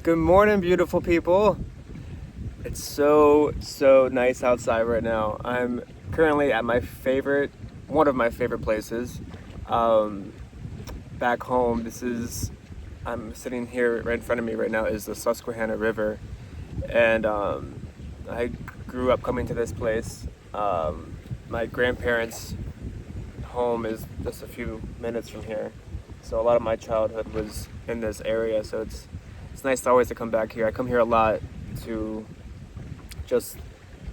Good morning, beautiful people. It's so nice outside right now. I'm currently at one of my favorite places, um, back home. I'm sitting here right in front of me right now is the Susquehanna River, and I grew up coming to this place. My grandparents' home is just a few minutes from here, so a lot of my childhood was in this area. So it's nice to come back here. I come here a lot to just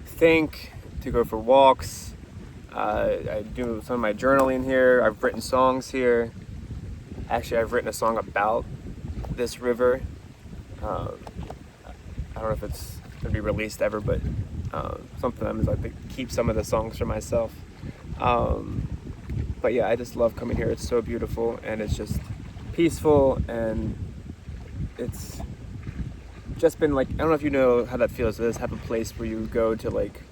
think, to go for walks. I do some of my journaling here. I've written songs here. Actually, I've written a song about this river. Um, I don't know if it's gonna be released ever, but sometimes I think keep some of the songs for myself. Um, but yeah, I just love coming here. It's so beautiful and it's just peaceful, and it's just been like, I don't know if you know how that feels. This type of place where you go to like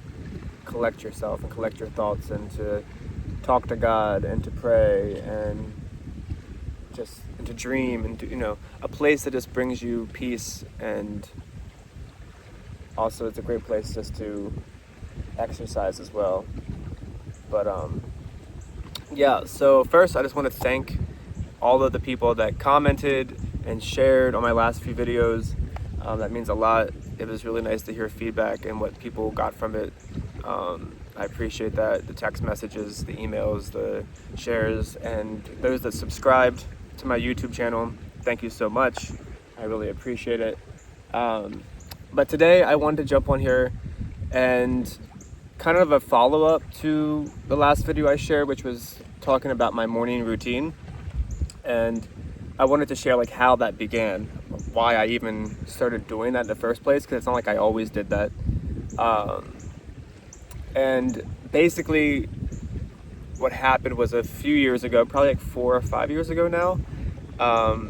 collect yourself and collect your thoughts and to talk to God and to pray and to dream and to, a place that just brings you peace. And also it's a great place just to exercise as well. But yeah, so first I just want to thank all of the people that commented and shared on my last few videos. That means a lot. It was really nice to hear feedback and what people got from it. I appreciate that. The text messages, the emails, the shares, and those that subscribed to my YouTube channel. Thank you so much. I really appreciate it. But today I wanted to jump on here and kind of a follow-up to the last video I shared, which was talking about my morning routine. And I wanted to share like how that began, why I even started doing that in the first place, because it's not like I always did that. And basically what happened was a few years ago, probably like 4 or 5 years ago now,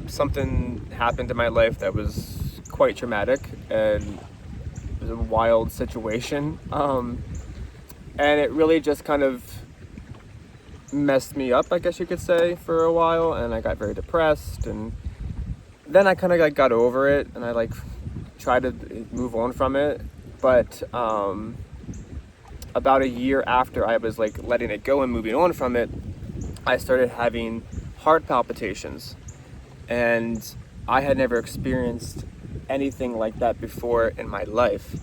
something happened in my life that was quite traumatic, and it was a wild situation. And it really just kind of messed me up, I guess you could say, for a while, and I got very depressed. And then I kind of like got over it, and I like tried to move on from it. But about a year after I was like letting it go and moving on from it, I started having heart palpitations, and I had never experienced anything like that before in my life.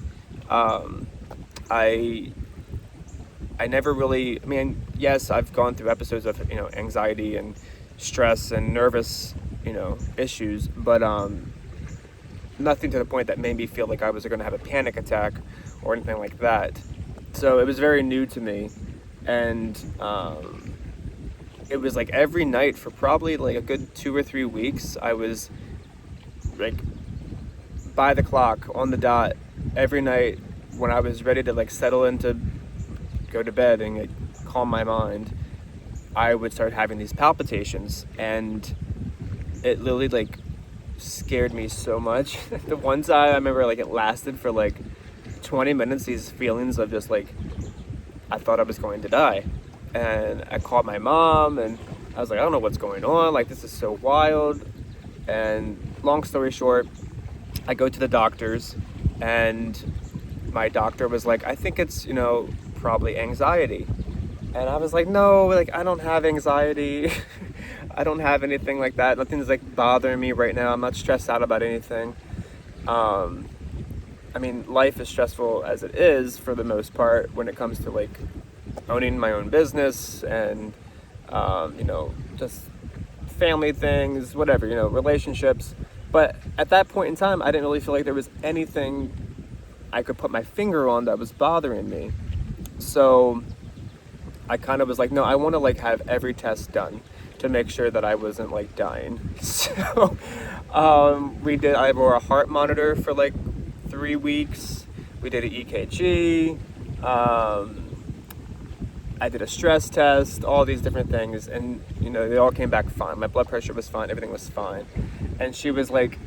I never really, I mean, yes, I've gone through episodes of, anxiety and stress and nervous, issues, but nothing to the point that made me feel like I was going to have a panic attack or anything like that. So it was very new to me, and it was like every night for probably like a good 2 or 3 weeks, I was like by the clock, on the dot, every night when I was ready to like settle into go to bed and like calm my mind, I would start having these palpitations, and it literally like scared me so much. The one time I remember like it lasted for like 20 minutes, these feelings of just like I thought I was going to die. And I called my mom and I was like, I don't know what's going on, like this is so wild. And long story short, I go to the doctors, and my doctor was like, I think it's probably anxiety. And I was like, no, like I don't have anxiety. I don't have anything like that. Nothing's like bothering me right now. I'm not stressed out about anything. I mean, life is stressful as it is for the most part when it comes to like owning my own business and just family things, whatever, relationships. But at that point in time, I didn't really feel like there was anything I could put my finger on that was bothering me. So I kind of was like, no, I want to like have every test done to make sure that I wasn't like dying. So I wore a heart monitor for like 3 weeks. We did an EKG. I did a stress test, all these different things, and they all came back fine. My blood pressure was fine, everything was fine. And she was like,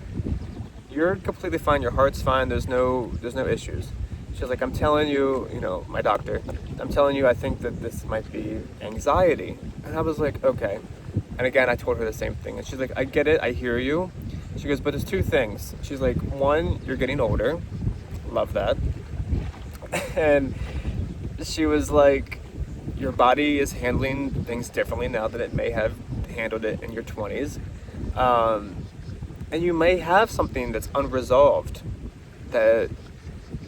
you're completely fine, your heart's fine, there's no issues. She was like, I'm telling you, my doctor, I'm telling you, I think that this might be anxiety. And I was like, okay. And again, I told her the same thing. And she's like, I get it, I hear you. She goes, but there's two things. She's like, one, you're getting older. Love that. And she was like, your body is handling things differently now than it may have handled it in your 20s. And you may have something that's unresolved that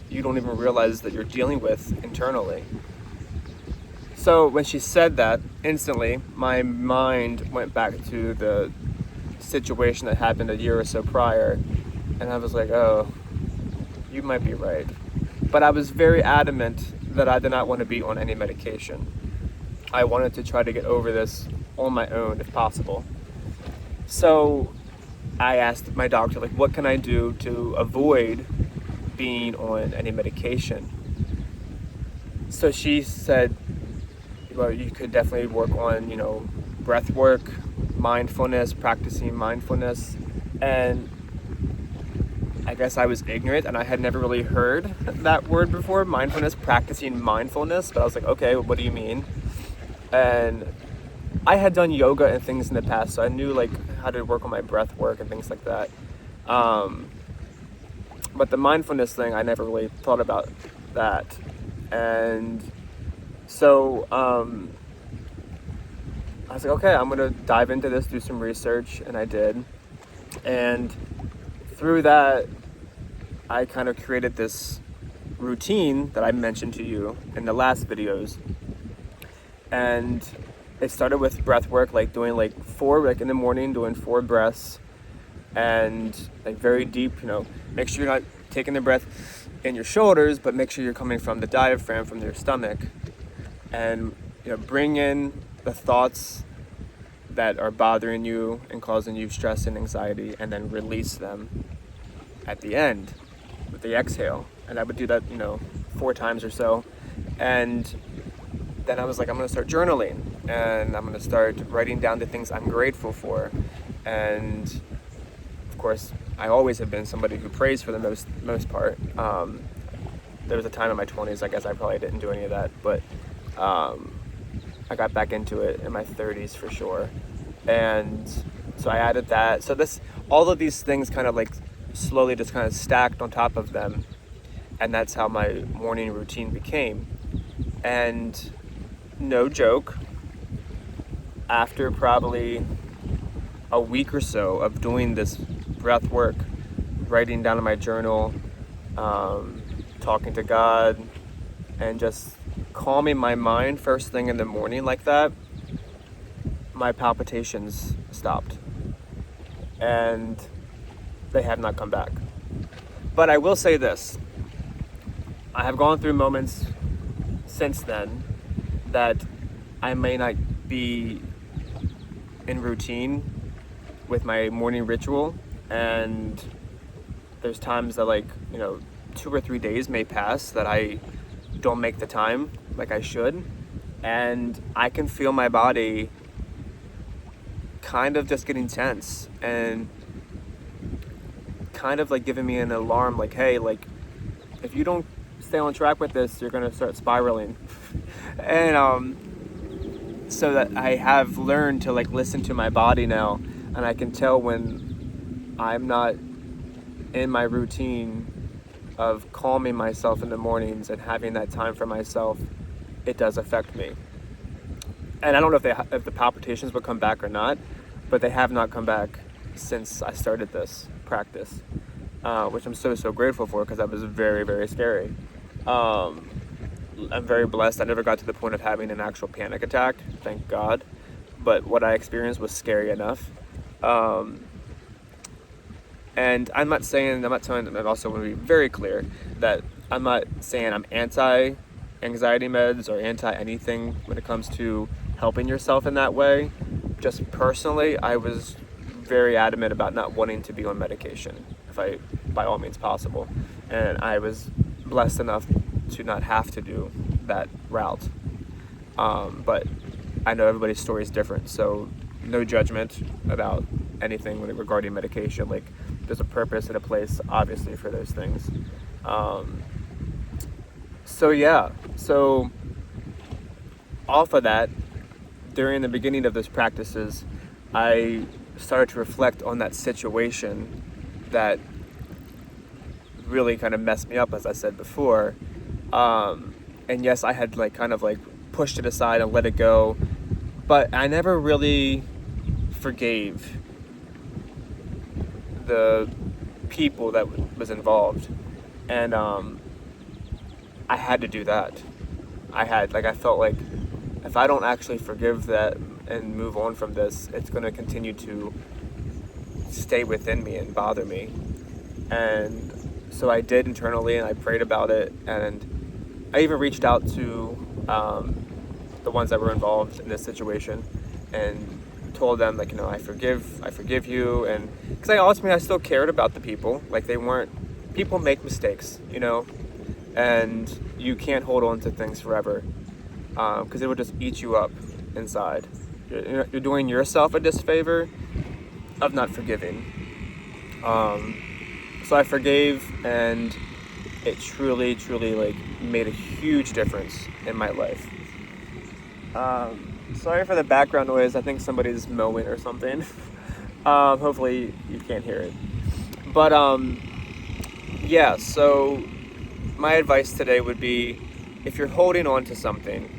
you don't even realize that you're dealing with internally. So when she said that, instantly my mind went back to the situation that happened a year or so prior, and I was like, oh, you might be right. But I was very adamant that I did not want to be on any medication. I wanted to try to get over this on my own if possible. So I asked my doctor, like, what can I do to avoid being on any medication? So she said, well, you could definitely work on, breath work, mindfulness, practicing mindfulness. And I guess I was ignorant and I had never really heard that word before, mindfulness, practicing mindfulness. But I was like, okay, what do you mean? And I had done yoga and things in the past, so I knew like how to work on my breath work and things like that. But the mindfulness thing, I never really thought about that. And so I was like, okay, I'm gonna dive into this, do some research, and I did. And through that, I kind of created this routine that I mentioned to you in the last videos. And it started with breath work, like doing like in the morning, doing 4 breaths, and like very deep, make sure you're not taking the breath in your shoulders, but make sure you're coming from the diaphragm, from your stomach, and bring in the thoughts that are bothering you and causing you stress and anxiety, and then release them at the end with the exhale. And I would do that 4 times or so. And then I was like, I'm going to start journaling, and I'm going to start writing down the things I'm grateful for. And of course, I always have been somebody who prays for the most part. There was a time in my 20s, I guess I probably didn't do any of that, but I got back into it in my 30s for sure. And so I added that. So all of these things kind of like slowly just kind of stacked on top of them. And that's how my morning routine became. And no joke, after probably a week or so of doing this breath work, writing down in my journal, talking to God, and just calming my mind first thing in the morning like that, my palpitations stopped. And they have not come back. But I will say this, I have gone through moments since then that I may not be in routine with my morning ritual, and there's times that 2 or 3 days may pass that I don't make the time like I should, and I can feel my body kind of just getting tense and kind of like giving me an alarm, like, hey, like, if you don't stay on track with this, you're gonna start spiraling. And so that I have learned to like listen to my body now, and I can tell when I'm not in my routine of calming myself in the mornings and having that time for myself. It does affect me. And I don't know if the palpitations will come back or not, but they have not come back since I started this practice, which I'm so grateful for, because that was very, very scary. I'm very blessed. I never got to the point of having an actual panic attack, thank God. But what I experienced was scary enough. And I'm not telling them, I also want to be very clear that I'm not saying I'm anti-anxiety meds or anti-anything when it comes to helping yourself in that way. Just personally, I was very adamant about not wanting to be on medication, by all means possible. And I was blessed enough to not have to do that route. But I know everybody's story is different, so no judgment about anything regarding medication. Like, there's a purpose and a place, obviously, for those things. So off of that, during the beginning of those practices, I started to reflect on that situation that really kind of messed me up, as I said before. And yes, I had like kind of like pushed it aside and let it go, but I never really forgave the people that was involved, and I had to do that. I felt like if I don't actually forgive that and move on from this, it's going to continue to stay within me and bother me. And so I did internally, and I prayed about it, and I even reached out to the ones that were involved in this situation, and told them, like, I forgive you, and because I still cared about the people. Like, people make mistakes, and you can't hold on to things forever, because it will just eat you up inside. You're doing yourself a disfavor of not forgiving. So I forgave, and it truly, truly like made a huge difference in my life. Sorry for the background noise. I think somebody's mowing or something. Hopefully you can't hear it. But yeah, so my advice today would be, if you're holding on to something,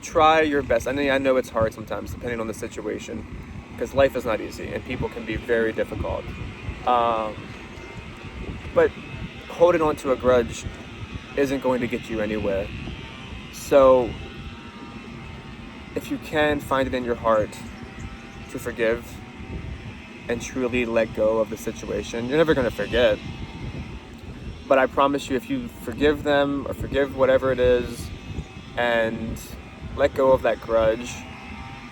try your best. I know it's hard sometimes, depending on the situation, because life is not easy and people can be very difficult. But holding on to a grudge isn't going to get you anywhere. So if you can find it in your heart to forgive and truly let go of the situation, you're never going to forget. But I promise you, if you forgive them or forgive whatever it is and let go of that grudge,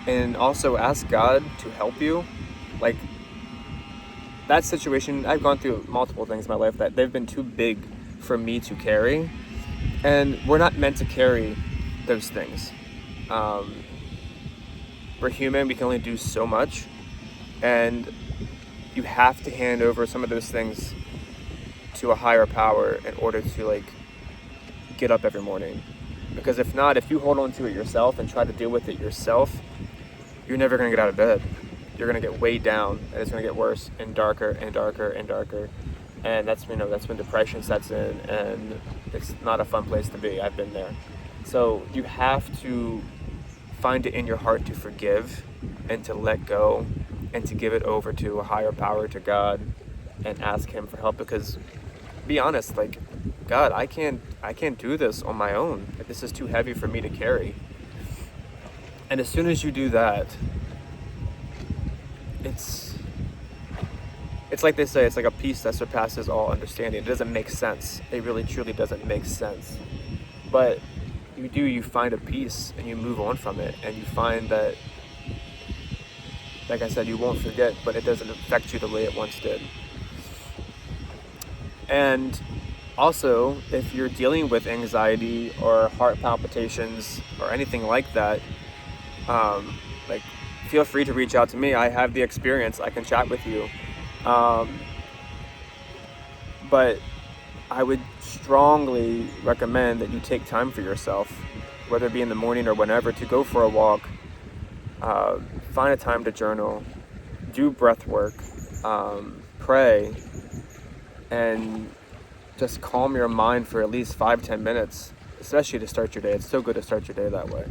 and also ask God to help you, like, that situation, I've gone through multiple things in my life that they've been too big for me to carry, and we're not meant to carry those things. We're human, we can only do so much, and you have to hand over some of those things to a higher power in order to, like, get up every morning. Because if not, if you hold on to it yourself and try to deal with it yourself, you're never going to get out of bed. You're going to get weighed down, and it's going to get worse and darker and darker and darker. And that's when depression sets in, and it's not a fun place to be. I've been there. So you have to find it in your heart to forgive and to let go and to give it over to a higher power, to God, and ask Him for help. Because, be honest, like, God, I can't do this on my own. This is too heavy for me to carry. And as soon as you do that, it's like they say, it's like a peace that surpasses all understanding. It doesn't make sense. It really truly doesn't make sense. But you find a peace, and you move on from it, and you find that, like I said, you won't forget, but it doesn't affect you the way it once did. And also, if you're dealing with anxiety or heart palpitations or anything like that, like, feel free to reach out to me. I have the experience. I can chat with you. But I would strongly recommend that you take time for yourself, whether it be in the morning or whenever, to go for a walk, find a time to journal, do breath work, pray, and just calm your mind for at least 5-10 minutes, especially to start your day. It's so good to start your day that way.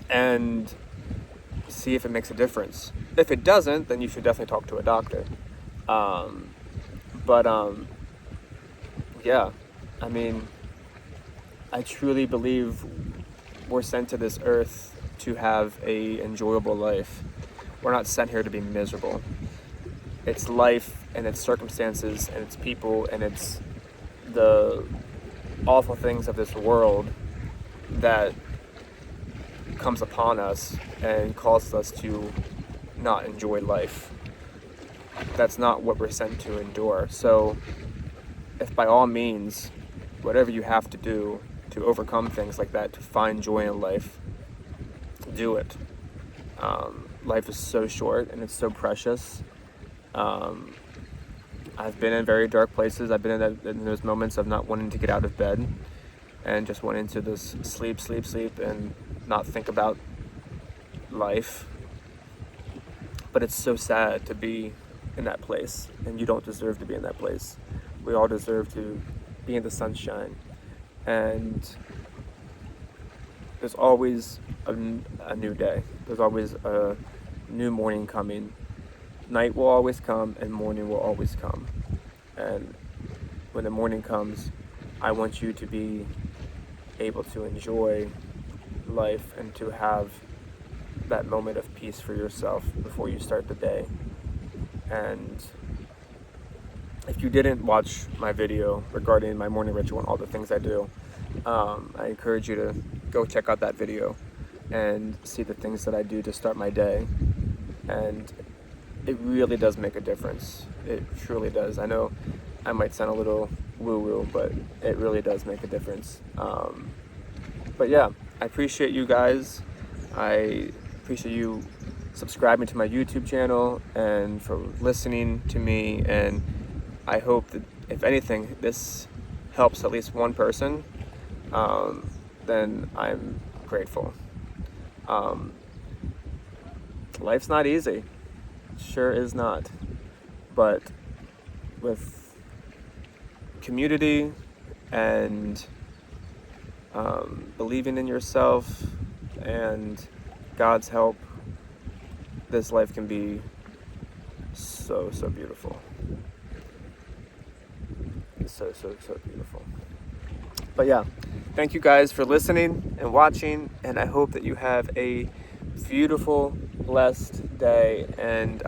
And see if it makes a difference. If it doesn't, then you should definitely talk to a doctor. Yeah, I truly believe we're sent to this earth to have a enjoyable life. We're not sent here to be miserable. It's life and its circumstances and its people and it's the awful things of this world that comes upon us and causes us to not enjoy life. That's not what we're sent to endure. So if by all means, whatever you have to do to overcome things like that, to find joy in life, do it. Life is so short and it's so precious. I've been in very dark places. I've been in those moments of not wanting to get out of bed and just wanting to just sleep and not think about life. But it's so sad to be in that place, and you don't deserve to be in that place. We all deserve to be in the sunshine, and there's always a new day. There's always a new morning coming. Night will always come, and morning will always come. And when the morning comes, I want you to be able to enjoy life and to have that moment of peace for yourself before you start the day. And if you didn't watch my video regarding my morning ritual and all the things I do, I encourage you to go check out that video and see the things that I do to start my day. And it really does make a difference. It truly does. I know I might sound a little woo-woo, but it really does make a difference. But yeah, I appreciate you guys. I appreciate you subscribing to my YouTube channel and for listening to me. And I hope that, if anything, this helps at least one person, then I'm grateful. Life's not easy. Sure is not. But with community and believing in yourself and God's help, this life can be so beautiful. So beautiful. But yeah, thank you guys for listening and watching, and I hope that you have a beautiful, blessed day. And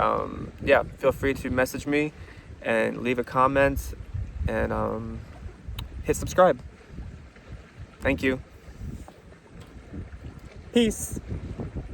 yeah, feel free to message me and leave a comment and hit subscribe. Thank you. Peace.